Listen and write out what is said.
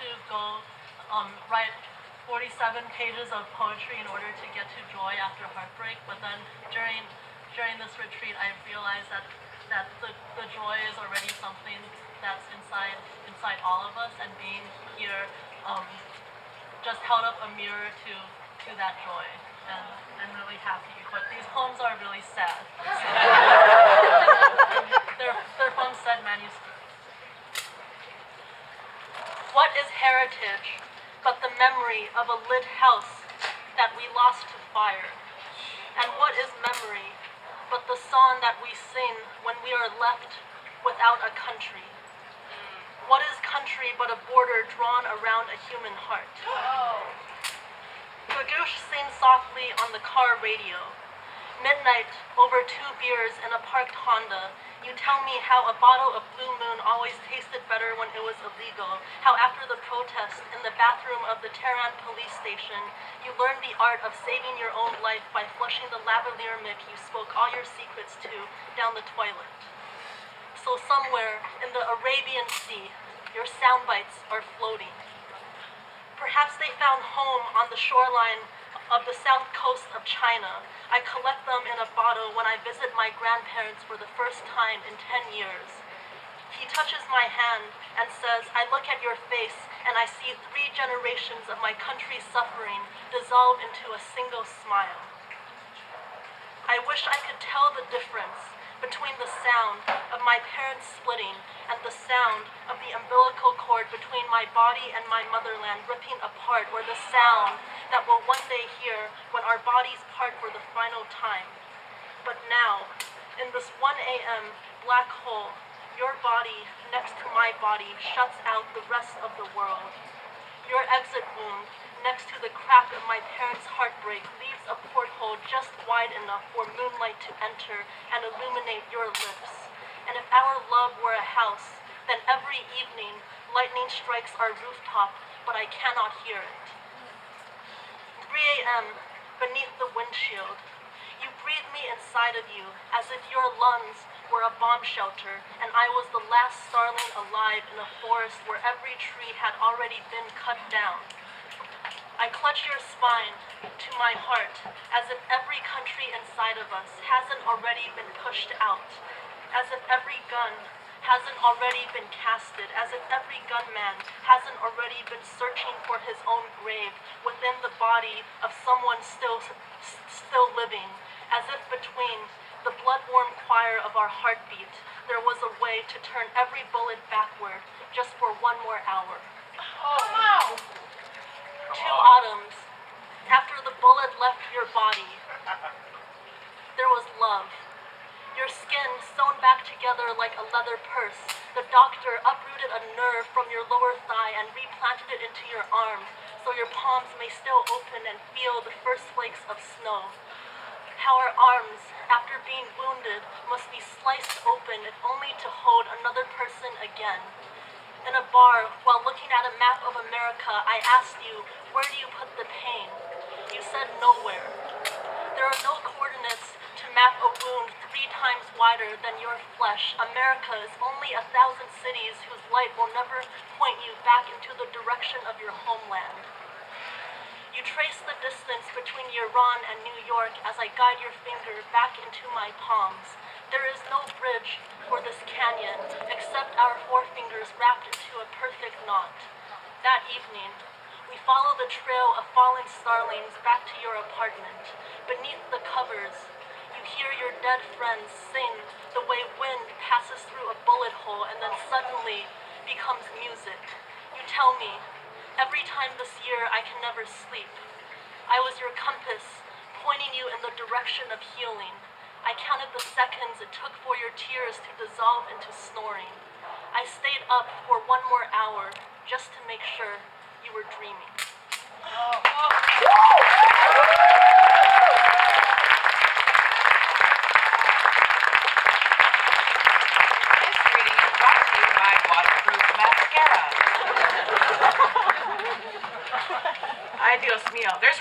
to go write 47 pages of poetry in order to get to joy after heartbreak, but then during this retreat, I realized that the joy is already something that's inside all of us, and being here just held up a mirror to that joy, and I'm really happy. But these poems are really sad. They're from said manuscript. What is heritage but the memory of a lit house that we lost to fire? And what is memory but the song that we sing when we are left without a country? What is country but a border drawn around a human heart? Gagoosh sings softly on the car radio. Midnight, over 2 beers in a parked Honda, you tell me how a bottle of Blue Moon always tasted better when it was illegal, how after the protest in the bathroom of the Tehran police station, you learned the art of saving your own life by flushing the lavalier mick you spoke all your secrets to down the toilet. So somewhere in the Arabian Sea, your sound bites are floating. Perhaps they found home on the shoreline of the south coast of China. I collect them in a bottle when I visit my grandparents for the first time in 10 years. He touches my hand and says, I look at your face and I see 3 generations of my country's suffering dissolve into a single smile. I wish I could tell the difference between the sound of my parents splitting and the sound of the umbilical cord between my body and my motherland ripping apart, or the sound that we'll one day hear when our bodies part for the final time. But now, in this 1 a.m. black hole, your body next to my body shuts out the rest of the world. Your exit wound next to the crack of my parents' heartbreak leaves a porthole just wide enough for moonlight to enter and illuminate your lips. And if our love were a house, then every evening lightning strikes our rooftop, but I cannot hear it. 3 a.m. beneath the windshield. You breathe me inside of you as if your lungs were a bomb shelter and I was the last starling alive in a forest where every tree had already been cut down. I clutch your spine to my heart as if every country inside of us hasn't already been pushed out, as if every gun hasn't already been casted, as if every gunman hasn't already been searching for his own grave within the body of someone still living, as if between the blood-warm choir of our heartbeat there was a way to turn every bullet backward just for 1 more hour. Oh, wow! 2 autumns after the bullet left your body, there was love. Your skin sewn back together like a leather purse. The doctor uprooted a nerve from your lower thigh and replanted it into your arm, so your palms may still open and feel the first flakes of snow. How our arms, after being wounded, must be sliced open if only to hold another person again. In a bar, while looking at a map of America, I asked you, where do you put the pain? You said nowhere. There are no coordinates to map a wound 3 times wider than your flesh. America is only 1,000 cities whose light will never point you back into the direction of your homeland. You trace the distance between Iran and New York as I guide your finger back into my palms. There is no bridge for this canyon except our forefingers wrapped into a perfect knot. That evening, we follow the trail of fallen starlings back to your apartment. Beneath the covers, you hear your dead friends sing the way wind passes through a bullet hole and then suddenly becomes music. You tell me, every time this year I can never sleep. I was your compass, pointing you in the direction of healing. I counted the seconds it took for your tears to dissolve into snoring. I stayed up for 1 more hour just to make sure you were dreaming. This reading is brought to you by Waterproof Mascara. Ay, Dios mío. There's